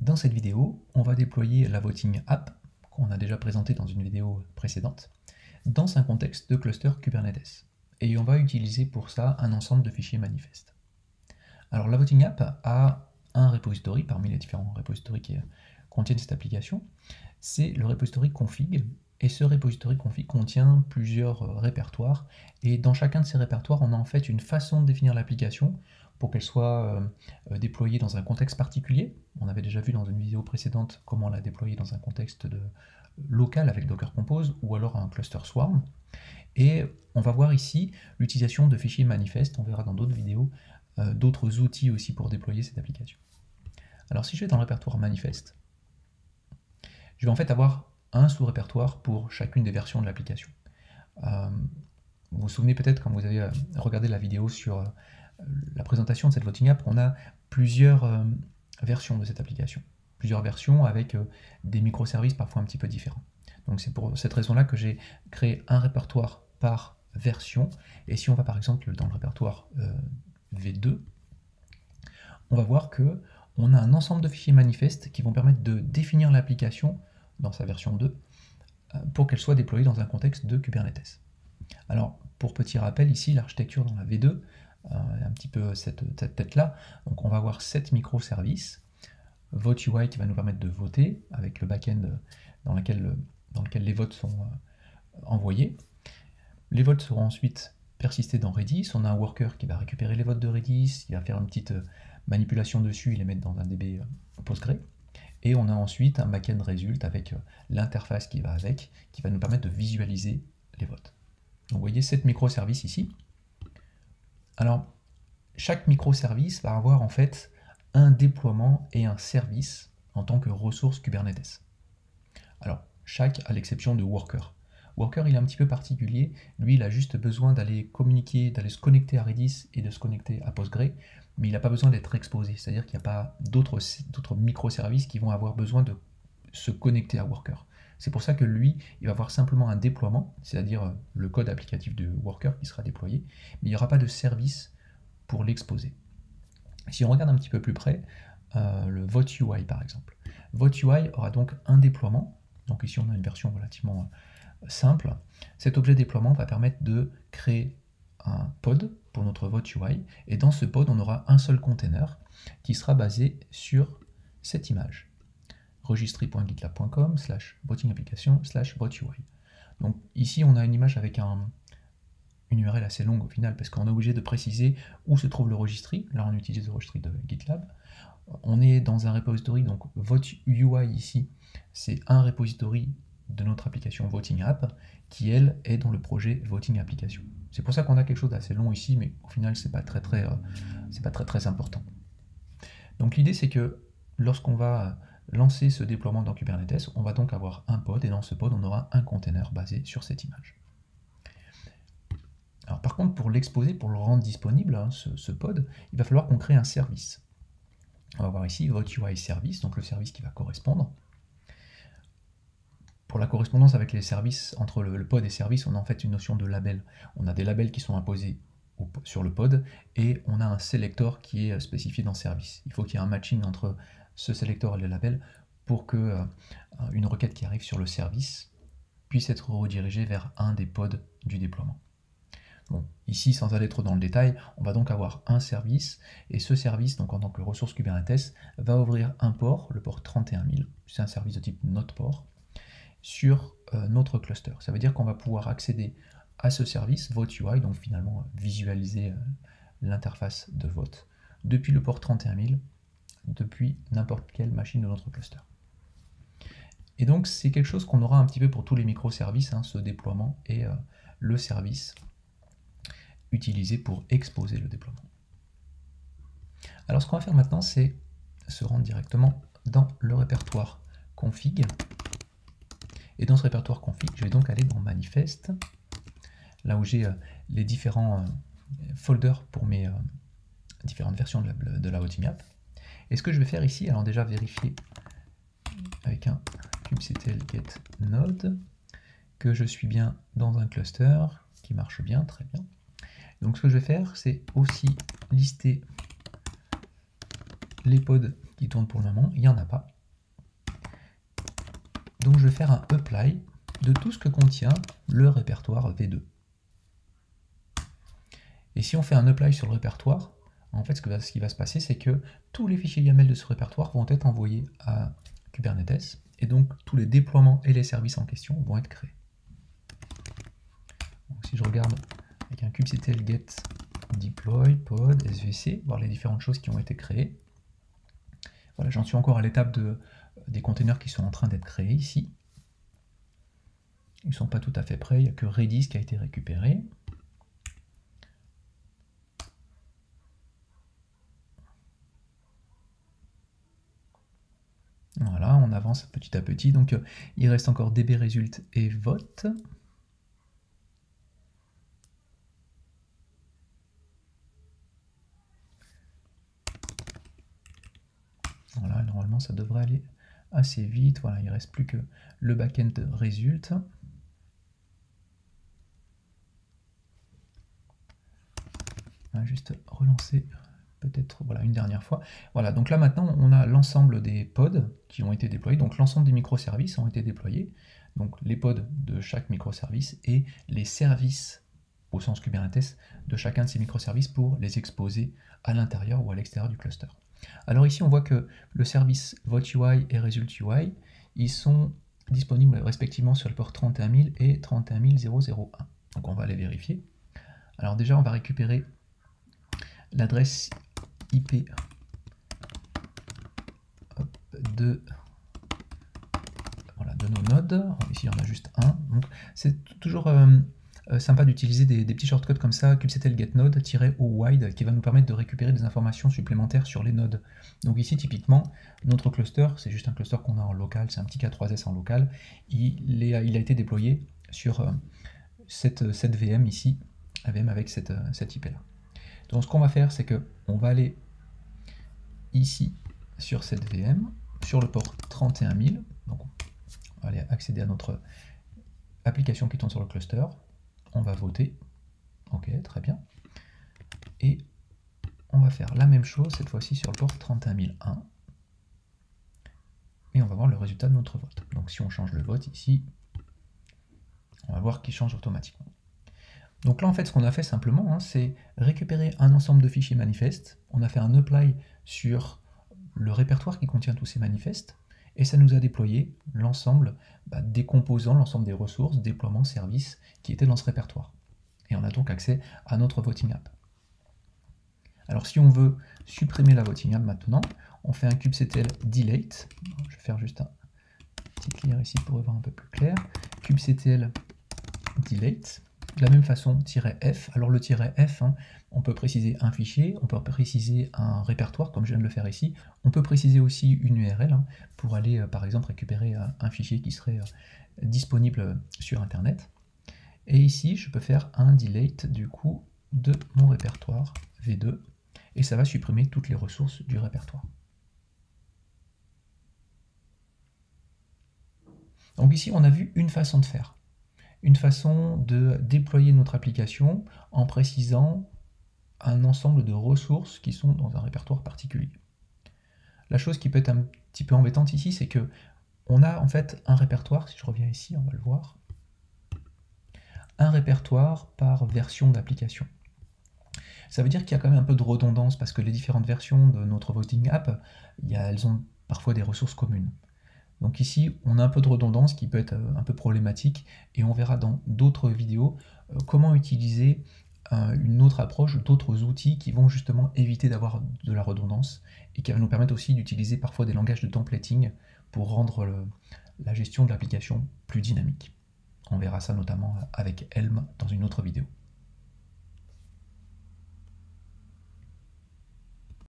Dans cette vidéo, on va déployer la Voting App, qu'on a déjà présentée dans une vidéo précédente, dans un contexte de cluster Kubernetes. Et on va utiliser pour ça un ensemble de fichiers manifestes. Alors la Voting App a un repository parmi les différents repositories qui contiennent cette application. C'est le repository config, et ce repository config contient plusieurs répertoires, et dans chacun de ces répertoires, on a en fait une façon de définir l'application pour qu'elle soit déployée dans un contexte particulier. On avait déjà vu dans une vidéo précédente comment la déployer dans un contexte local avec Docker Compose ou alors un cluster Swarm. Et on va voir ici l'utilisation de fichiers manifestes, on verra dans d'autres vidéos d'autres outils aussi pour déployer cette application. Alors si je vais dans le répertoire manifeste, je vais en fait avoir un sous-répertoire pour chacune des versions de l'application. Vous vous souvenez peut-être quand vous avez regardé la vidéo sur la présentation de cette Voting App, on a plusieurs versions de cette application. Plusieurs versions avec des microservices parfois un petit peu différents. Donc c'est pour cette raison-là que j'ai créé un répertoire par version. Et si on va par exemple dans le répertoire V2, on va voir que on a un ensemble de fichiers manifestes qui vont permettre de définir l'application dans sa version 2 pour qu'elle soit déployée dans un contexte de Kubernetes. Alors, pour petit rappel, ici, l'architecture dans la V2, un petit peu cette tête-là, donc on va avoir 7 microservices, Vote UI qui va nous permettre de voter avec le back-end dans lequel les votes sont envoyés. Les votes seront ensuite persistés dans Redis, on a un worker qui va récupérer les votes de Redis, il va faire une petite manipulation dessus et les mettre dans un DB Postgre. Et on a ensuite un back-end result avec l'interface qui va avec, qui va nous permettre de visualiser les votes. Donc vous voyez 7 microservices ici. Alors, chaque microservice va avoir en fait un déploiement et un service en tant que ressource Kubernetes. Alors, chaque à l'exception de Worker. Worker, il est un petit peu particulier. Lui, il a juste besoin d'aller communiquer, d'aller se connecter à Redis et de se connecter à Postgre, mais il n'a pas besoin d'être exposé. C'est-à-dire qu'il n'y a pas d'autres microservices qui vont avoir besoin de se connecter à Worker. C'est pour ça que lui, il va avoir simplement un déploiement, c'est-à-dire le code applicatif de Worker qui sera déployé, mais il n'y aura pas de service pour l'exposer. Si on regarde un petit peu plus près, le Vote UI par exemple. Vote UI aura donc un déploiement, donc ici on a une version relativement simple. Cet objet déploiement va permettre de créer un pod pour notre Vote UI, et dans ce pod on aura un seul container qui sera basé sur cette image. registry.gitlab.com/votingapplication/voteui. Donc ici on a une image avec une URL assez longue au final parce qu'on est obligé de préciser où se trouve le registry. Là on utilise le registry de GitLab. On est dans un repository, donc VoteUI ici, c'est un repository de notre application Voting App qui elle est dans le projet Voting Application. C'est pour ça qu'on a quelque chose d'assez long ici, mais au final c'est pas très important. Donc l'idée c'est que lorsqu'on va lancer ce déploiement dans Kubernetes, on va donc avoir un pod, et dans ce pod, on aura un container basé sur cette image. Alors par contre, pour l'exposer, pour le rendre disponible, hein, ce pod, il va falloir qu'on crée un service. On va voir ici Vote UI Service, donc le service qui va correspondre. Pour la correspondance avec les services, entre le pod et service, on a en fait une notion de label. On a des labels qui sont imposés sur le pod, et on a un selector qui est spécifié dans service. Il faut qu'il y ait un matching entre ce selector et le label pour que une requête qui arrive sur le service puisse être redirigée vers un des pods du déploiement. Bon, ici, sans aller trop dans le détail, on va donc avoir un service, et ce service, donc en tant que ressource Kubernetes, va ouvrir un port, le port 31000, c'est un service de type NotPort, sur notre cluster. Ça veut dire qu'on va pouvoir accéder à ce service, Vote UI, donc finalement visualiser l'interface de vote, depuis le port 31000, depuis n'importe quelle machine de notre cluster. Et donc c'est quelque chose qu'on aura un petit peu pour tous les microservices, hein, ce déploiement et le service utilisé pour exposer le déploiement. Alors ce qu'on va faire maintenant, c'est se rendre directement dans le répertoire config. Et dans ce répertoire config, je vais donc aller dans manifeste, là où j'ai les différents folders pour mes différentes versions de la Voting App. Et ce que je vais faire ici, alors déjà vérifier avec un kubectl get node que je suis bien dans un cluster qui marche bien, très bien. Donc ce que je vais faire, c'est aussi lister les pods qui tournent pour le moment. Il n'y en a pas. Donc je vais faire un apply de tout ce que contient le répertoire V2. Et si on fait un apply sur le répertoire, en fait ce qui va se passer, c'est que tous les fichiers YAML de ce répertoire vont être envoyés à Kubernetes, et donc tous les déploiements et les services en question vont être créés. Donc, si je regarde avec un kubectl get deploy pod svc, voir les différentes choses qui ont été créées. Voilà, j'en suis encore à l'étape des containers qui sont en train d'être créés ici. Ils ne sont pas tout à fait prêts, il n'y a que Redis qui a été récupéré. Voilà, on avance petit à petit. Donc il reste encore dbresult et vote. Voilà, normalement ça devrait aller assez vite. Voilà, il ne reste plus que le backend result. On va juste relancer peut-être voilà, une dernière fois. Voilà, donc là maintenant on a l'ensemble des pods qui ont été déployés, donc l'ensemble des microservices ont été déployés, donc les pods de chaque microservice et les services au sens Kubernetes de chacun de ces microservices pour les exposer à l'intérieur ou à l'extérieur du cluster. Alors ici on voit que le service VoteUI et ResultUI, ils sont disponibles respectivement sur le port 31000 et 31001. Donc on va les vérifier. Alors déjà on va récupérer l'adresse IP de nos nodes. Ici, on a juste un. Donc, c'est toujours sympa d'utiliser des petits shortcuts comme ça, kubectl get node-o-wide, qui va nous permettre de récupérer des informations supplémentaires sur les nodes. Donc ici, typiquement, notre cluster, c'est juste un cluster qu'on a en local, c'est un petit K3S en local. Il a été déployé sur cette VM ici, la VM avec cette IP-là. Donc ce qu'on va faire, c'est qu'on va aller ici sur cette VM, sur le port 31000. Donc on va aller accéder à notre application qui tourne sur le cluster. On va voter. Ok, très bien. Et on va faire la même chose, cette fois-ci sur le port 31001. Et on va voir le résultat de notre vote. Donc si on change le vote ici, on va voir qu'il change automatiquement. Donc là, en fait, ce qu'on a fait simplement, c'est récupérer un ensemble de fichiers manifestes. On a fait un apply sur le répertoire qui contient tous ces manifestes, et ça nous a déployé l'ensemble des composants, l'ensemble des ressources, déploiements, services qui étaient dans ce répertoire. Et on a donc accès à notre voting app. Alors si on veut supprimer la voting app maintenant, on fait un kubectl delete. Je vais faire juste un petit clear ici pour y voir un peu plus clair. Kubectl delete. De la même façon, -f. Alors le -f, on peut préciser un fichier, on peut préciser un répertoire, comme je viens de le faire ici. On peut préciser aussi une URL pour aller, par exemple, récupérer un fichier qui serait disponible sur Internet. Et ici, je peux faire un delete, du coup, de mon répertoire V2, et ça va supprimer toutes les ressources du répertoire. Donc ici, on a vu une façon de faire. Une façon de déployer notre application en précisant un ensemble de ressources qui sont dans un répertoire particulier. La chose qui peut être un petit peu embêtante ici, c'est que on a en fait un répertoire, si je reviens ici, on va le voir, un répertoire par version d'application. Ça veut dire qu'il y a quand même un peu de redondance parce que les différentes versions de notre voting app, elles ont parfois des ressources communes. Donc ici, on a un peu de redondance qui peut être un peu problématique, et on verra dans d'autres vidéos comment utiliser une autre approche, d'autres outils qui vont justement éviter d'avoir de la redondance, et qui va nous permettre aussi d'utiliser parfois des langages de templating pour rendre la gestion de l'application plus dynamique. On verra ça notamment avec Helm dans une autre vidéo.